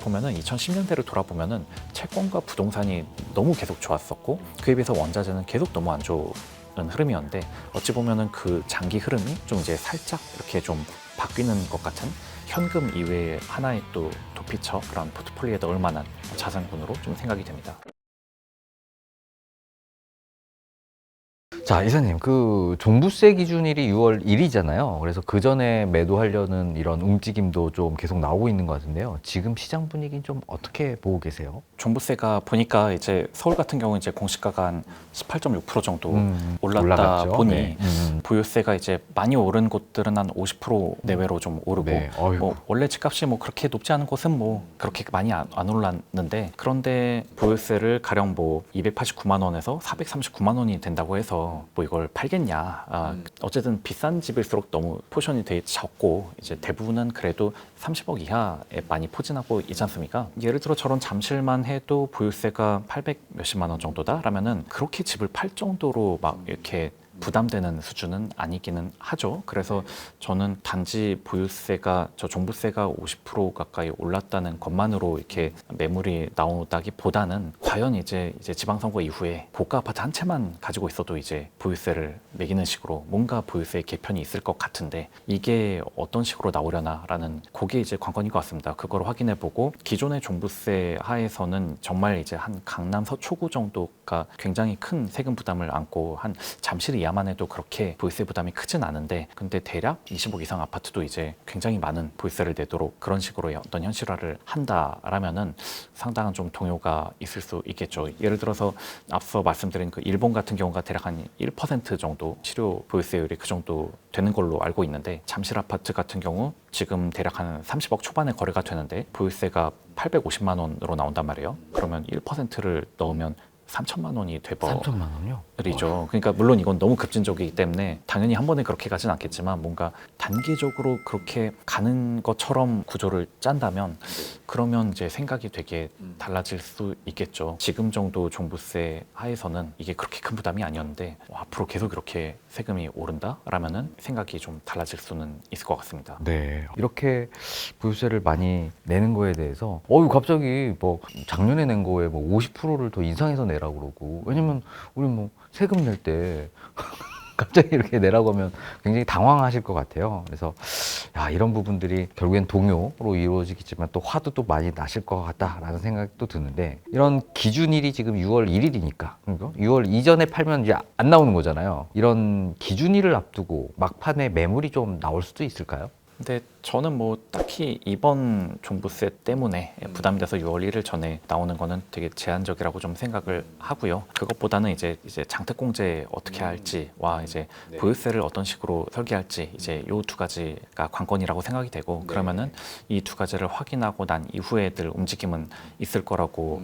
보면은 2010년대를 돌아보면은 채권과 부동산이 너무 계속 좋았었고 그에 비해서 원자재는 계속 너무 안 좋은 흐름이었는데 어찌 보면은 그 장기 흐름이 좀 이제 살짝 이렇게 좀 바뀌는 것 같은 현금 이외의 하나의 또 도피처 그런 포트폴리오에 넣을 만한 자산군으로 좀 생각이 됩니다. 자, 이사님, 그 종부세 기준일이 6월 1일이잖아요. 그래서 그 전에 매도하려는 이런 움직임도 좀 계속 나오고 있는 것 같은데요. 지금 시장 분위기는 좀 어떻게 보고 계세요? 종부세가 보니까 이제 서울 같은 경우 이제 공시가가 한 18.6% 정도 올랐다 올라갔죠. 보니 네. 보유세가 이제 많이 오른 곳들은 한 50% 내외로 좀 오르고 네. 어휴. 뭐 원래 집값이 뭐 그렇게 높지 않은 곳은 뭐 그렇게 많이 안 올랐는데 그런데 보유세를 가령 뭐 289만 원에서 439만 원이 된다고 해서 뭐 이걸 팔겠냐 어쨌든 비싼 집일수록 너무 포션이 되게 적고 이제 대부분은 그래도 30억 이하에 많이 포진하고 있지 않습니까? 예를 들어 저런 잠실만 해도 보유세가 800 몇십만 원 정도다 라면은 그렇게 집을 팔 정도로 막 이렇게 부담되는 수준은 아니기는 하죠. 그래서 저는 단지 보유세가 저 종부세가 50% 가까이 올랐다는 것만으로 이렇게 매물이 나오다기보다는 과연 이제 지방선거 이후에 고가 아파트 한 채만 가지고 있어도 이제 보유세를 매기는 식으로 뭔가 보유세 개편이 있을 것 같은데 이게 어떤 식으로 나오려나라는 그게 이제 관건인 것 같습니다. 그걸 확인해보고 기존의 종부세 하에서는 정말 이제 한 강남 서초구 정도가 굉장히 큰 세금 부담을 안고 한 잠실 이하만 해도 그렇게 보유세 부담이 크진 않은데 근데 대략 20억 이상 아파트도 이제 굉장히 많은 보유세를 내도록 그런 식으로 어떤 현실화를 한다라면은 상당한 좀 동요가 있을 수 있겠죠. 예를 들어서 앞서 말씀드린 그 일본 같은 경우가 대략 한 1% 정도 실효 보유세율이 그 정도 되는 걸로 알고 있는데 잠실 아파트 같은 경우 지금 대략 한 30억 초반에 거래가 되는데 보유세가 850만 원으로 나온단 말이에요. 그러면 1%를 넣으면 3천만 원이 돼버리죠. 3천만 원요? 그러니까 물론 이건 너무 급진적이기 때문에 당연히 한 번에 그렇게 가진 않겠지만 뭔가 단기적으로 그렇게 가는 것처럼 구조를 짠다면 그러면 이제 생각이 되게 달라질 수 있겠죠. 지금 정도 종부세 하에서는 이게 그렇게 큰 부담이 아니었는데 앞으로 계속 이렇게 세금이 오른다라면은 생각이 좀 달라질 수는 있을 것 같습니다. 네. 이렇게 보유세를 많이 내는 거에 대해서 갑자기 뭐 작년에 낸 거에 뭐 50%를 더 인상해서 내라고 그러고 왜냐면 우리 뭐 세금 낼 때 갑자기 이렇게 내라고 하면 굉장히 당황하실 것 같아요. 그래서 야, 이런 부분들이 결국엔 동요로 이루어지겠지만 또 화도 또 많이 나실 것 같다라는 생각도 드는데 이런 기준일이 지금 6월 1일이니까 6월 이전에 팔면 이제 안 나오는 거잖아요. 이런 기준일을 앞두고 막판에 매물이 좀 나올 수도 있을까요? 근데 저는 뭐 딱히 이번 종부세 때문에 부담이 돼서 6월 1일 전에 나오는 거는 되게 제한적이라고 좀 생각을 하고요. 그것보다는 이제 장특공제 어떻게 할지와 이제 보유세를 어떤 식으로 설계할지 이제 요 두 가지가 관건이라고 생각이 되고 그러면은 이 두 가지를 확인하고 난 이후에들 움직임은 있을 거라고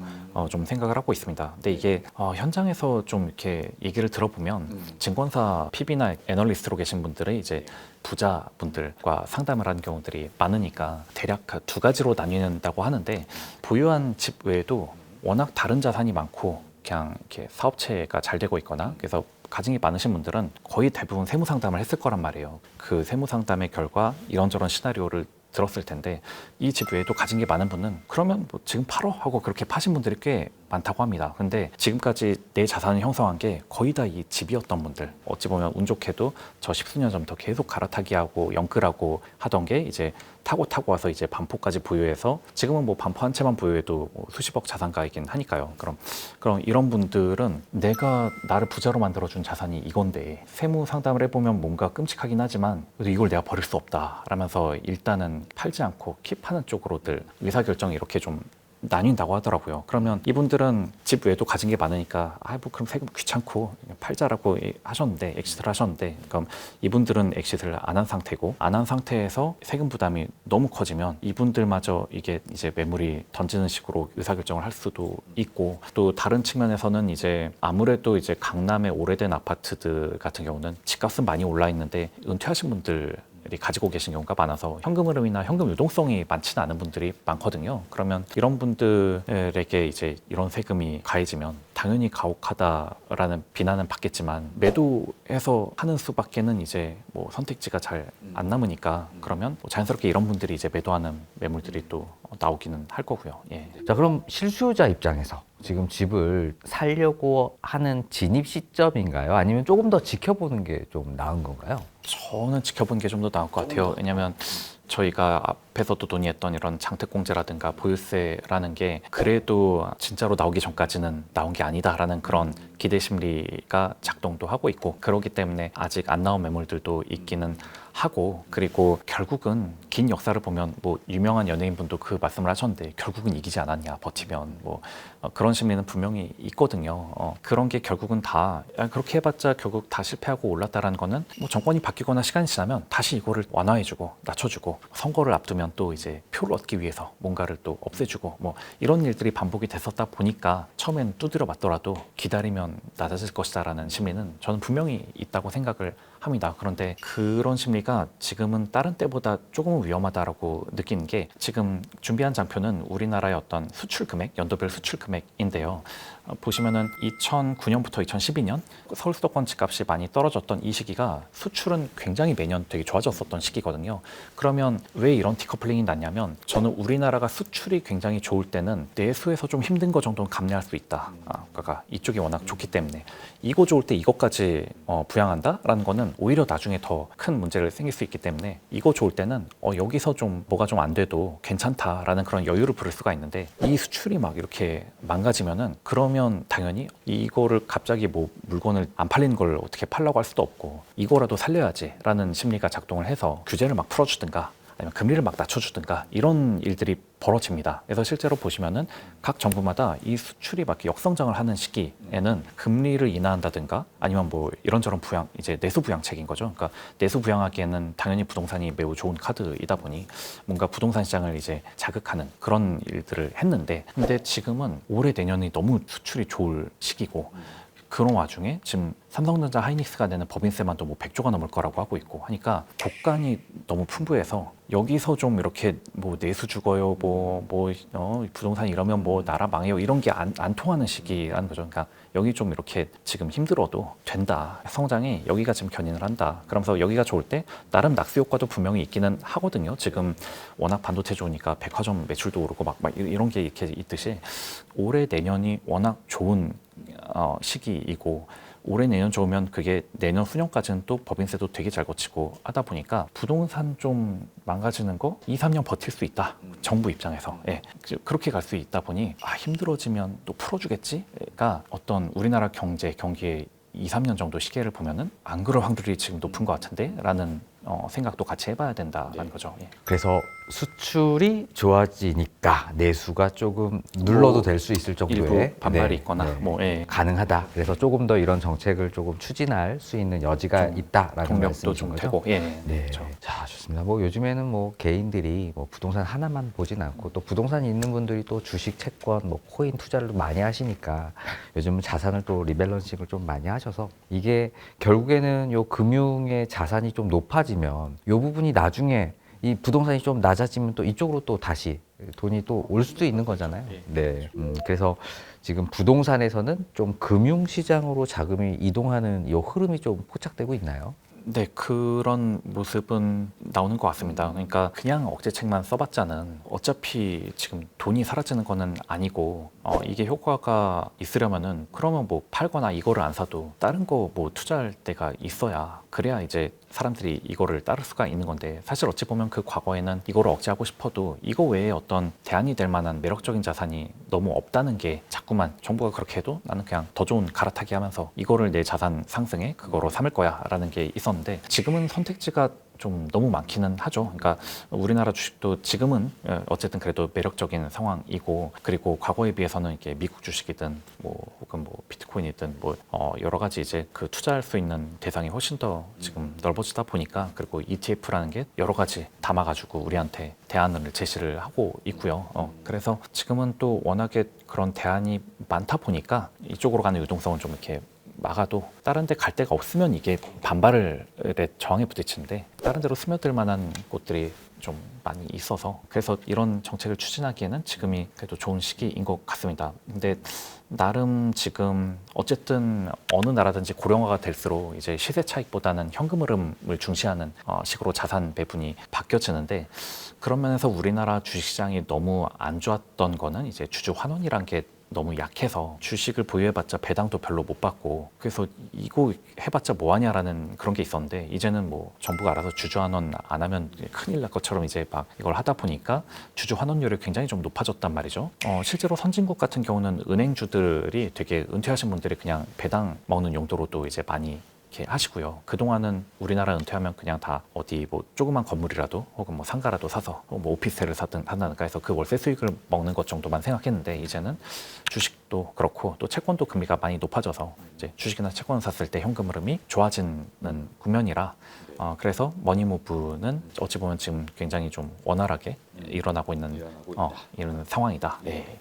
좀 생각을 하고 있습니다. 근데 이게 현장에서 좀 이렇게 얘기를 들어보면 증권사 PB나 애널리스트로 계신 분들은 이제 부자분들과 상담을 하는 경우들이 많으니까 대략 두 가지로 나뉘는다고 하는데 보유한 집 외에도 워낙 다른 자산이 많고 그냥 이렇게 사업체가 잘 되고 있거나 그래서 가진 게 많으신 분들은 거의 대부분 세무 상담을 했을 거란 말이에요. 그 세무 상담의 결과 이런저런 시나리오를 들었을 텐데 이 집 외에도 가진 게 많은 분은 그러면 뭐 지금 팔어 하고 그렇게 파신 분들이 꽤 많다고 합니다. 근데 지금까지 내 자산을 형성한 게 거의 다 이 집이었던 분들 어찌 보면 운 좋게도 저 십수년 전부터 계속 갈아타기하고 영끌하고 하던 게 이제 타고 와서 이제 반포까지 보유해서 지금은 뭐 반포 한 채만 보유해도 뭐 수십억 자산가이긴 하니까요. 그럼 이런 분들은 내가 나를 부자로 만들어준 자산이 이건데 세무 상담을 해보면 뭔가 끔찍하긴 하지만 그래도 이걸 내가 버릴 수 없다 라면서 일단은 팔지 않고 킵하는 쪽으로들 의사결정이 이렇게 좀 나뉜다고 하더라고요. 그러면 이분들은 집 외에도 가진 게 많으니까 뭐 그럼 세금 귀찮고 팔자라고 하셨는데 엑시트를 하셨는데 그럼 이분들은 엑시트를 안 한 상태고 안 한 상태에서 세금 부담이 너무 커지면 이분들마저 이게 이제 매물이 던지는 식으로 의사결정을 할 수도 있고 또 다른 측면에서는 이제 아무래도 이제 강남의 오래된 아파트들 같은 경우는 집값은 많이 올라 있는데 은퇴하신 분들 가지고 계신 경우가 많아서 현금 흐름이나 현금 유동성이 많지는 않은 분들이 많거든요. 그러면 이런 분들에게 이제 이런 세금이 가해지면 당연히 가혹하다라는 비난은 받겠지만 매도해서 하는 수밖에는 이제 뭐 선택지가 잘 안 남으니까 그러면 뭐 자연스럽게 이런 분들이 이제 매도하는 매물들이 또 나오기는 할 거고요. 예. 자, 그럼 실수요자 입장에서 지금 집을 살려고 하는 진입 시점인가요? 아니면 조금 더 지켜보는 게 좀 나은 건가요? 저는 지켜보는 게 좀 더 나을 것 같아요. 왜냐하면 저희가 앞에서도 논의했던 이런 장특공제라든가 보유세라는 게 그래도 진짜로 나오기 전까지는 나온 게 아니다라는 그런 기대 심리가 작동도 하고 있고, 그렇기 때문에 아직 안 나온 매물들도 있기는 하고, 그리고 결국은 긴 역사를 보면 뭐 유명한 연예인분도 그 말씀을 하셨는데 결국은 이기지 않았냐 버티면 뭐 그런 심리는 분명히 있거든요. 그런 게 결국은 다 그렇게 해봤자 결국 다 실패하고 올랐다라는 거는 뭐 정권이 바뀌거나 시간이 지나면 다시 이거를 완화해주고 낮춰주고, 선거를 앞두면 또 이제 표를 얻기 위해서 뭔가를 또 없애주고 뭐 이런 일들이 반복이 됐었다 보니까 처음엔 두드려 맞더라도 기다리면 낮아질 것이다라는 심리는 저는 분명히 있다고 생각을 합니다. 그런데 그런 심리가 지금은 다른 때보다 조금은 위험하다라고 느끼는 게, 지금 준비한 장표는 우리나라의 어떤 수출 금액, 연도별 수출 금액인데요. 보시면은 2009년부터 2012년 서울 수도권 집값이 많이 떨어졌던 이 시기가 수출은 굉장히 매년 되게 좋아졌었던 시기거든요. 그러면 왜 이런 디커플링이 났냐면, 저는 우리나라가 수출이 굉장히 좋을 때는 내수에서 좀 힘든 거 정도는 감내할 수 있다. 그러니까 이쪽이 워낙 좋기 때문에 이거 좋을 때 이것까지 부양한다라는 거는 오히려 나중에 더 큰 문제를 생길 수 있기 때문에, 이거 좋을 때는 여기서 좀 뭐가 좀 안 돼도 괜찮다라는 그런 여유를 부릴 수가 있는데, 이 수출이 막 이렇게 망가지면은 그러면 당연히 이거를 갑자기 뭐 물건을 안 팔리는 걸 어떻게 팔라고 할 수도 없고 이거라도 살려야지라는 심리가 작동을 해서 규제를 막 풀어주든가 아니면 금리를 막 낮춰주든가 이런 일들이 벌어집니다. 그래서 실제로 보시면은 각 정부마다 이 수출이 막 역성장을 하는 시기에는 금리를 인하한다든가 아니면 뭐 이런저런 부양, 이제 내수 부양책인 거죠. 그러니까 내수 부양하기에는 당연히 부동산이 매우 좋은 카드이다 보니 뭔가 부동산 시장을 이제 자극하는 그런 일들을 했는데, 근데 지금은 올해 내년이 너무 수출이 좋을 시기고, 그런 와중에 지금 삼성전자 하이닉스가 내는 법인세만도 뭐 100조가 넘을 거라고 하고 있고 하니까 곡간이 너무 풍부해서 여기서 좀 이렇게 뭐 내수 죽어요, 부동산 이러면 뭐 나라 망해요, 이런 게 안 통하는 시기라는 거죠. 그러니까 여기 좀 이렇게 지금 힘들어도 된다, 성장이 여기가 지금 견인을 한다, 그러면서 여기가 좋을 때 나름 낙수 효과도 분명히 있기는 하거든요. 지금 워낙 반도체 좋으니까 백화점 매출도 오르고 막 이런 게 이렇게 있듯이 올해 내년이 워낙 좋은 시기이고, 올해 내년 좋으면 그게 내년 후년까지는 또 법인세도 되게 잘 거치고 하다 보니까 부동산 좀 망가지는 거 2, 3년 버틸 수 있다. 정부 입장에서. 예. 그렇게 갈 수 있다 보니 힘들어지면 또 풀어주겠지가 어떤 우리나라 경기의 2, 3년 정도 시계를 보면은 안 그럴 확률이 지금 높은 것 같은데 라는 생각도 같이 해봐야 된다는 거죠. 예. 그래서 수출이 좋아지니까 내수가 조금 눌러도 될 수 있을 정도의 일부 반발이 있거나 예. 가능하다. 그래서 조금 더 이런 정책을 조금 추진할 수 있는 여지가 있다라는 동력도 말씀이신 좀 거죠? 되고. 예. 네. 그렇죠. 자, 좋습니다. 뭐 요즘에는 뭐 개인들이 뭐 부동산 하나만 보진 않고 또 부동산이 있는 분들이 또 주식, 채권, 뭐 코인 투자를 많이 하시니까 요즘은 자산을 또 리밸런싱을 좀 많이 하셔서 이게 결국에는 요 금융의 자산이 좀 높아지면 요 부분이 나중에 이 부동산이 좀 낮아지면 또 이쪽으로 또 다시 돈이 또 올 수도 있는 거잖아요. 네. 그래서 지금 부동산에서는 좀 금융시장으로 자금이 이동하는 이 흐름이 좀 포착되고 있나요? 네, 그런 모습은 나오는 것 같습니다. 그러니까 그냥 억제책만 써봤자는 어차피 지금 돈이 사라지는 거는 아니고, 이게 효과가 있으려면은 그러면 뭐 팔거나 이거를 안 사도 다른 거 뭐 투자할 때가 있어야, 그래야 이제 사람들이 이거를 따를 수가 있는 건데, 사실 어찌 보면 그 과거에는 이거를 억제하고 싶어도 이거 외에 어떤 대안이 될 만한 매력적인 자산이 너무 없다는 게, 자꾸만 정부가 그렇게 해도 나는 그냥 더 좋은 갈아타기 하면서 이거를 내 자산 상승에 그거로 삼을 거야 라는 게 있었는데, 지금은 선택지가 좀 너무 많기는 하죠. 그러니까 우리나라 주식도 지금은 어쨌든 그래도 매력적인 상황이고, 그리고 과거에 비해서는 이게 미국 주식이든 뭐 혹은 뭐 비트코인이든 뭐 여러 가지 이제 그 투자할 수 있는 대상이 훨씬 더 지금 넓어지다 보니까, 그리고 ETF라는 게 여러 가지 담아가지고 우리한테 대안을 제시를 하고 있고요. 그래서 지금은 또 워낙에 그런 대안이 많다 보니까 이쪽으로 가는 유동성은 좀 이렇게 막아도 다른 데 갈 데가 없으면 이게 반발의 저항에 부딪히는데, 다른 데로 스며들 만한 곳들이 좀 많이 있어서 그래서 이런 정책을 추진하기에는 지금이 그래도 좋은 시기인 것 같습니다. 근데 나름 지금 어쨌든 어느 나라든지 고령화가 될수록 이제 시세 차익보다는 현금 흐름을 중시하는 식으로 자산 배분이 바뀌어지는데 그런 면에서 우리나라 주식시장이 너무 안 좋았던 거는 이제 주주 환원이란 게 너무 약해서 주식을 보유해봤자 배당도 별로 못 받고 그래서 이거 해봤자 뭐하냐라는 그런 게 있었는데 이제는 뭐 정부가 알아서 주주 환원 안 하면 큰일 날 것처럼 이제 막 이걸 하다 보니까 주주 환원율이 굉장히 좀 높아졌단 말이죠. 실제로 선진국 같은 경우는 은행주들이 되게 은퇴하신 분들이 그냥 배당 먹는 용도로도 이제 많이 이렇게 하시고요. 그동안은 우리나라 은퇴하면 그냥 다 어디 뭐 조그만 건물이라도 혹은 뭐 상가라도 사서 뭐 오피스텔을 산다든가 해서 그 월세 수익을 먹는 것 정도만 생각했는데 이제는 주식도 그렇고 또 채권도 금리가 많이 높아져서 이제 주식이나 채권을 샀을 때 현금 흐름이 좋아지는 국면이라 그래서 머니무브는 어찌 보면 지금 굉장히 좀 원활하게 일어나고 있는 이런 상황이다. 네.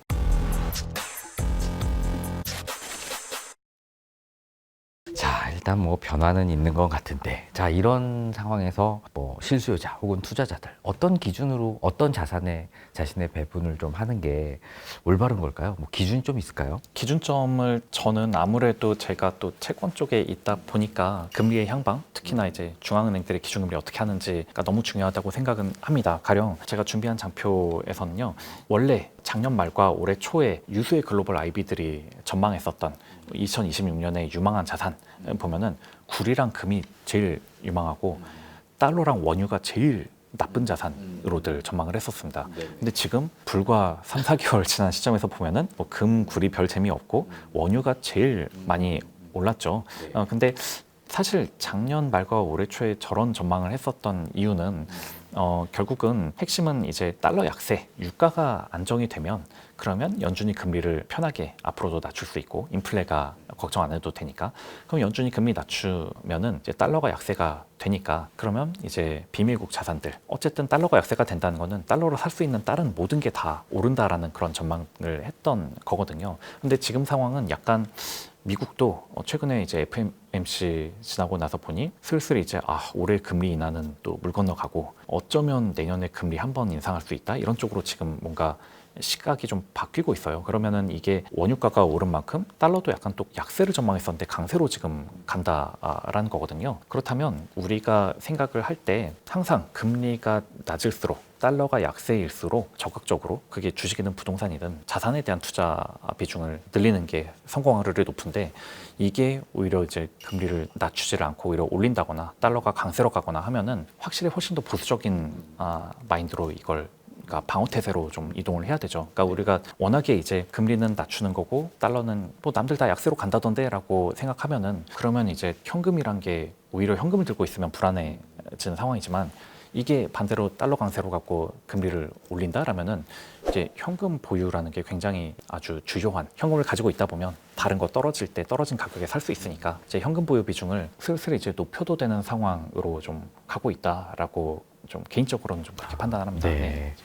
자, 일단 뭐 변화는 있는 것 같은데, 자, 이런 상황에서 뭐 실수요자 혹은 투자자들 어떤 기준으로 어떤 자산에 자신의 배분을 좀 하는 게 올바른 걸까요? 뭐 기준이 좀 있을까요? 기준점을 저는 아무래도 제가 또 채권 쪽에 있다 보니까 금리의 향방, 특히나 이제 중앙은행들의 기준금리 어떻게 하는지가 너무 중요하다고 생각은 합니다. 가령 제가 준비한 장표에서는요, 원래 작년 말과 올해 초에 유수의 글로벌 IB들이 전망했었던 2026년에 유망한 자산 보면은 구리랑 금이 제일 유망하고 달러랑 원유가 제일 나쁜 자산으로들 전망을 했었습니다. 근데 지금 불과 3, 4개월 지난 시점에서 보면은 뭐 금, 구리 별 재미없고 원유가 제일 많이 올랐죠. 근데 사실 작년 말과 올해 초에 저런 전망을 했었던 이유는 결국은 핵심은 이제 달러 약세, 유가가 안정이 되면 그러면 연준이 금리를 편하게 앞으로도 낮출 수 있고 인플레가 걱정 안 해도 되니까 그럼 연준이 금리 낮추면은 이제 달러가 약세가 되니까 그러면 이제 비밀국 자산들 어쨌든 달러가 약세가 된다는 거는 달러로 살 수 있는 다른 모든 게 다 오른다라는 그런 전망을 했던 거거든요. 근데 지금 상황은 약간 미국도 최근에 이제 FOMC 지나고 나서 보니 슬슬 이제 올해 금리 인하는 또 물 건너가고 어쩌면 내년에 금리 한 번 인상할 수 있다 이런 쪽으로 지금 뭔가 시각이 좀 바뀌고 있어요. 그러면은 이게 원유가가 오른 만큼 달러도 약간 또 약세를 전망했었는데 강세로 지금 간다라는 거거든요. 그렇다면 우리가 생각을 할 때 항상 금리가 낮을수록 달러가 약세일수록 적극적으로 그게 주식이든 부동산이든 자산에 대한 투자 비중을 늘리는 게 성공 확률이 높은데 이게 오히려 이제 금리를 낮추지를 않고 오히려 올린다거나 달러가 강세로 가거나 하면은 확실히 훨씬 더 보수적인 마인드로 이걸 그러니까 방어태세로 좀 이동을 해야 되죠. 그러니까 우리가 워낙에 이제 금리는 낮추는 거고 달러는 뭐 남들 다 약세로 간다던데라고 생각하면은 그러면 이제 현금이란 게 오히려 현금을 들고 있으면 불안해지는 상황이지만 이게 반대로 달러 강세로 갖고 금리를 올린다라면은 이제 현금 보유라는 게 굉장히 아주 주요한 현금을 가지고 있다 보면 다른 거 떨어질 때 떨어진 가격에 살 수 있으니까 이제 현금 보유 비중을 슬슬 이제 높여도 되는 상황으로 좀 가고 있다라고 좀 개인적으로는 좀 그렇게 판단합니다. 네.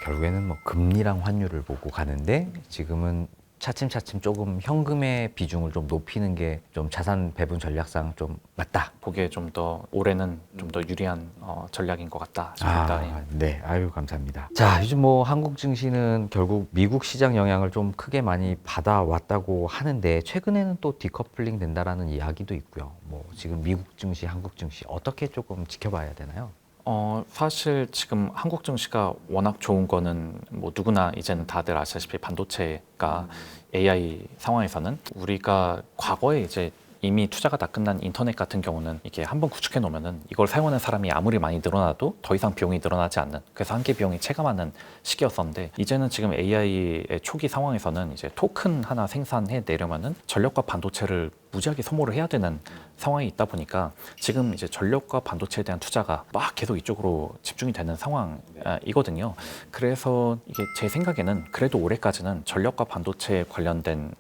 결국에는 뭐 금리랑 환율을 보고 가는데 지금은 차츰차츰 조금 현금의 비중을 좀 높이는 게 좀 자산 배분 전략상 좀 맞다. 보기에 좀 더 올해는 좀 더 유리한 전략인 것 같다 싶습니다. 네. 아유, 감사합니다. 자, 요즘 뭐 한국 증시는 결국 미국 시장 영향을 좀 크게 많이 받아왔다고 하는데 최근에는 또 디커플링 된다라는 이야기도 있고요. 뭐 지금 미국 증시, 한국 증시 어떻게 조금 지켜봐야 되나요? 사실 지금 한국 증시가 워낙 좋은 거는 뭐 누구나 이제는 다들 아시다시피 반도체가 AI 상황에서는 우리가 과거에 이제 이미 투자가 다 끝난 인터넷 같은 경우는 이게 한번 구축해 놓으면은 이걸 사용하는 사람이 아무리 많이 늘어나도 더 이상 비용이 늘어나지 않는 그래서 한계 비용이 체감하는 시기였었는데 이제는 지금 AI의 초기 상황에서는 이제 토큰 하나 생산해 내려면은 전력과 반도체를 무지하게 소모를 해야 되는 상황이 있다 보니까 지금 이제 전력과 반도체에 대한 투자가 막 계속 이쪽으로 집중이 되는 상황이거든요. 그래서 이게 제 생각에는 그래도 올해까지는 전력과 반도체 관련된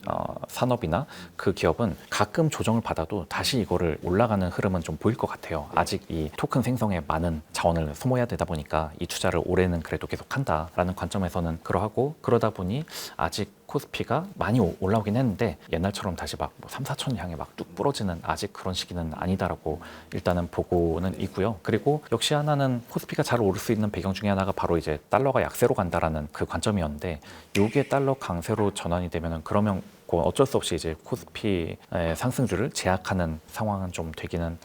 산업이나 그 기업은 가끔 조정을 받아도 다시 이거를 올라가는 흐름은 좀 보일 것 같아요. 아직 이 토큰 생성에 많은 자원을 소모해야 되다 보니까 이 투자를 올해는 그래도 계속 한다라는 관점에서는 그러하고 그러다 보니 아직 코스피가 많이 올라오긴 했는데 옛날처럼 다시 막 3, 4천 향해 막 뚝 부러지는 아직 그런 시기는 아니다라고 일단은 보고는 있고요. 그리고 역시 하나는 코스피가 잘 오를 수 있는 배경 중에 하나가 바로 이제 달러가 약세로 간다라는 그 관점이었는데 요게 달러 강세로 전환이 되면은 그러면 어쩔 수 없이 이제 코스피의 상승률을 제약하는 상황은 좀 되기는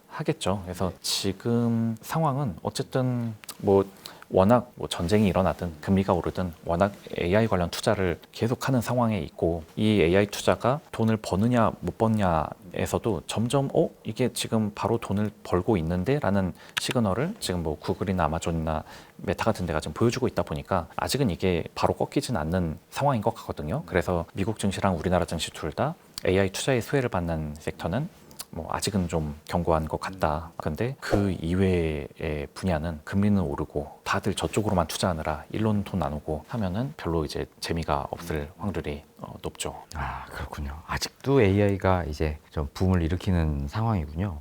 하겠죠. 그래서 지금 상황은 어쨌든 뭐 워낙 뭐 전쟁이 일어나든 금리가 오르든 워낙 AI 관련 투자를 계속하는 상황에 있고 이 AI 투자가 돈을 버느냐 못 버느냐에서도 점점 이게 지금 바로 돈을 벌고 있는데 라는 시그널을 지금 뭐 구글이나 아마존이나 메타 같은 데가 지금 보여주고 있다 보니까 아직은 이게 바로 꺾이진 않는 상황인 것 같거든요. 그래서 미국 증시랑 우리나라 증시 둘 다 AI 투자의 수혜를 받는 섹터는 뭐 아직은 좀 견고한 것 같다. 근데 그 이외의 분야는 금리는 오르고 다들 저쪽으로만 투자하느라 일론 돈 나누고 하면은 별로 이제 재미가 없을 확률이 높죠. 아, 그렇군요. 아직도 AI가 이제 좀 붐을 일으키는 상황이군요.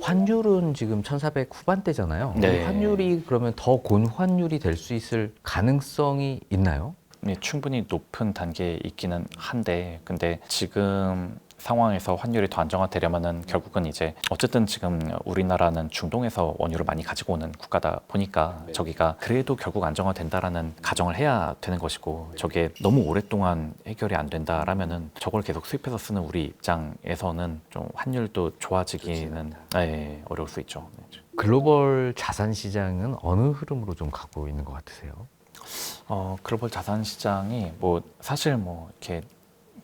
환율은 지금 1400 후반대잖아요. 네. 환율이 그러면 더 곤환율이 될 수 있을 가능성이 있나요? 네, 충분히 높은 단계에 있기는 한데 근데 지금 상황에서 환율이 더 안정화되려면은 결국은 이제 어쨌든 지금 우리나라는 중동에서 원유를 많이 가지고 오는 국가다 보니까 저기가 그래도 결국 안정화된다라는 가정을 해야 되는 것이고 저게 너무 오랫동안 해결이 안 된다라면은 저걸 계속 수입해서 쓰는 우리 입장에서는 좀 환율도 좋아지기는 어려울 수 있죠. 글로벌 자산 시장은 어느 흐름으로 좀 가고 있는 것 같으세요? 글로벌 자산 시장이 뭐 사실 뭐 이렇게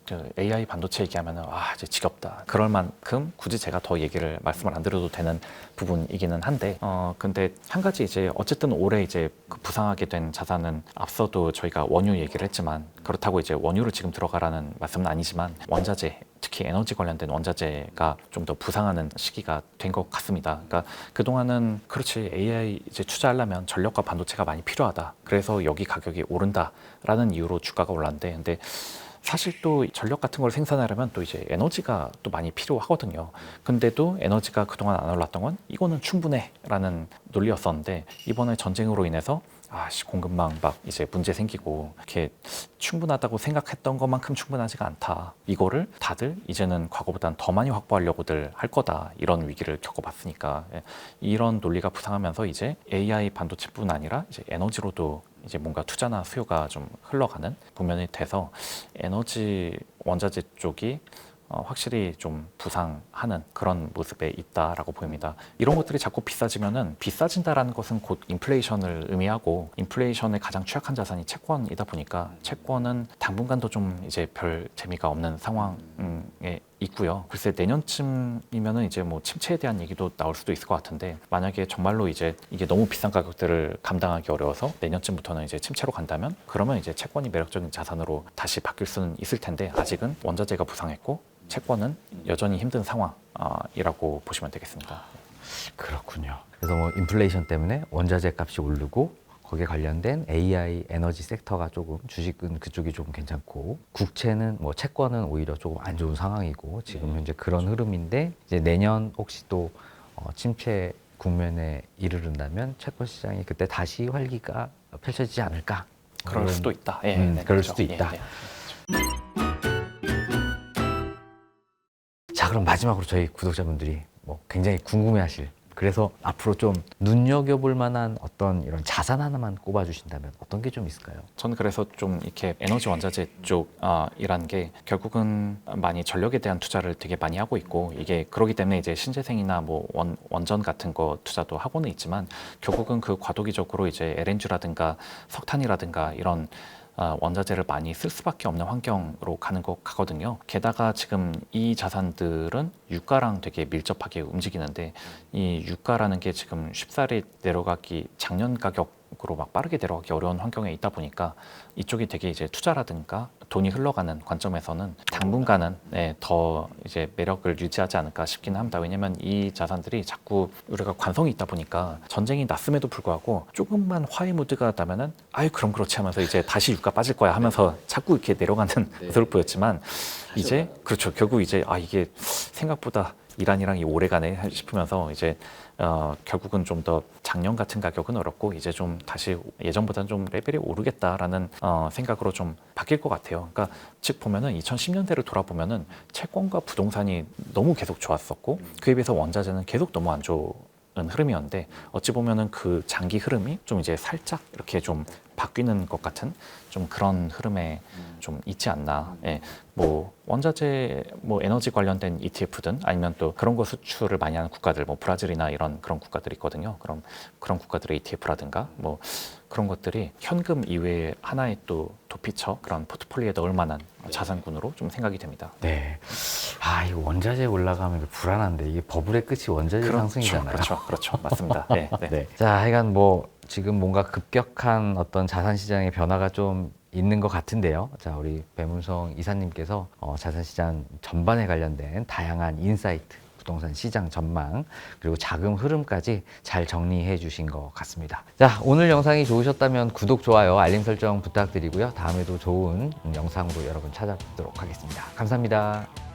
그 AI 반도체 얘기하면은 이제 지겹다. 그럴 만큼 굳이 제가 더 말씀을 안 드려도 되는 부분이기는 한데 근데 한 가지 이제 어쨌든 올해 이제 그 부상하게 된 자산은 앞서도 저희가 원유 얘기를 했지만 그렇다고 이제 원유를 지금 들어가라는 말씀은 아니지만 원자재 특히 에너지 관련된 원자재가 좀 더 부상하는 시기가 된 것 같습니다. 그러니까 그동안은 그렇지 AI 이제 투자하려면 전력과 반도체가 많이 필요하다. 그래서 여기 가격이 오른다라는 이유로 주가가 올랐는데 근데 사실 또 전력 같은 걸 생산하려면 또 이제 에너지가 또 많이 필요하거든요. 근데도 에너지가 그동안 안 올랐던 건 이거는 충분해라는 논리였었는데 이번에 전쟁으로 인해서 공급망 막 이제 문제 생기고 이렇게 충분하다고 생각했던 것만큼 충분하지가 않다. 이거를 다들 이제는 과거보다는 더 많이 확보하려고들 할 거다. 이런 위기를 겪어봤으니까 이런 논리가 부상하면서 이제 AI 반도체뿐 아니라 이제 에너지로도 이제 뭔가 투자나 수요가 좀 흘러가는 국면이 돼서 에너지 원자재 쪽이 확실히 좀 부상하는 그런 모습에 있다라고 보입니다. 이런 것들이 자꾸 비싸지면은 비싸진다라는 것은 곧 인플레이션을 의미하고 인플레이션에 가장 취약한 자산이 채권이다 보니까 채권은 당분간도 좀 이제 별 재미가 없는 상황에 있고요. 글쎄 내년쯤이면은 이제 뭐 침체에 대한 얘기도 나올 수도 있을 것 같은데 만약에 정말로 이제 이게 너무 비싼 가격들을 감당하기 어려워서 내년쯤부터는 이제 침체로 간다면 그러면 이제 채권이 매력적인 자산으로 다시 바뀔 수는 있을 텐데 아직은 원자재가 부상했고 채권은 여전히 힘든 상황이라고 보시면 되겠습니다. 그렇군요. 그래서 뭐 인플레이션 때문에 원자재 값이 오르고 거기에 관련된 AI 에너지 섹터가 조금 주식은 그쪽이 좀 괜찮고 국채는 뭐 채권은 오히려 조금 안 좋은 상황이고 지금 현재 그런 흐름인데 이제 내년 혹시 또 침체 국면에 이르른다면 채권 시장이 그때 다시 활기가 펼쳐지지 않을까? 그럴 수도 있다. 그럴 그렇죠. 수도 있다. 자, 그럼 마지막으로 저희 구독자분들이 뭐 굉장히 궁금해하실 그래서 앞으로 좀 눈여겨볼 만한 어떤 이런 자산 하나만 꼽아주신다면 어떤 게 좀 있을까요? 저는 그래서 좀 이렇게 에너지 원자재 쪽이라는 게 결국은 많이 전력에 대한 투자를 되게 많이 하고 있고 이게 그러기 때문에 이제 신재생이나 뭐 원전 같은 거 투자도 하고는 있지만 결국은 그 과도기적으로 이제 LNG라든가 석탄이라든가 이런 원자재를 많이 쓸 수밖에 없는 환경으로 가는 것 같거든요. 게다가 지금 이 자산들은 유가랑 되게 밀접하게 움직이는데 이 유가라는 게 지금 쉽사리 내려가기 작년 가격으로 막 빠르게 내려가기 어려운 환경에 있다 보니까 이쪽이 되게 이제 투자라든가 돈이 흘러가는 관점에서는 당분간은 더 이제 매력을 유지하지 않을까 싶긴 합니다. 왜냐면 이 자산들이 자꾸 우리가 관성이 있다 보니까 전쟁이 났음에도 불구하고 조금만 화해 무드가 나면은 그럼 그렇지 하면서 이제 다시 유가 빠질 거야 하면서 자꾸 이렇게 내려가는 모습을 보였지만 이제 그렇죠. 결국 이제 이게 생각보다 이란이랑 이 오래가네 싶으면서 이제 결국은 좀 더 작년 같은 가격은 어렵고 이제 좀 다시 예전보다는 좀 레벨이 오르겠다라는 생각으로 좀 바뀔 것 같아요. 그러니까 즉 보면은 2010년대를 돌아보면은 채권과 부동산이 너무 계속 좋았었고 그에 비해서 원자재는 계속 너무 안 좋은 흐름이었는데 어찌 보면은 그 장기 흐름이 좀 이제 살짝 이렇게 좀 바뀌는 것 같은 좀 그런 흐름에 좀 있지 않나. 예. 뭐 원자재, 뭐 에너지 관련된 ETF든 아니면 또 그런 거 수출을 많이 하는 국가들, 뭐 브라질이나 이런 그런 국가들이 있거든요. 그런 국가들의 ETF라든가 뭐 그런 것들이 현금 이외에 하나의 또 도피처 그런 포트폴리오에 넣을 만한 자산군으로 좀 생각이 됩니다. 네. 아, 이거 원자재 올라가면 이게 불안한데 이게 버블의 끝이 원자재 상승이잖아요. 그렇죠. 맞습니다. 네, 네. 네. 자, 하여간 뭐 지금 뭔가 급격한 어떤 자산 시장의 변화가 좀 있는 것 같은데요. 자, 우리 배문성 이사님께서 자산 시장 전반에 관련된 다양한 인사이트, 부동산 시장 전망, 그리고 자금 흐름까지 잘 정리해 주신 것 같습니다. 자, 오늘 영상이 좋으셨다면 구독, 좋아요, 알림 설정 부탁드리고요. 다음에도 좋은 영상으로 여러분 찾아뵙도록 하겠습니다. 감사합니다.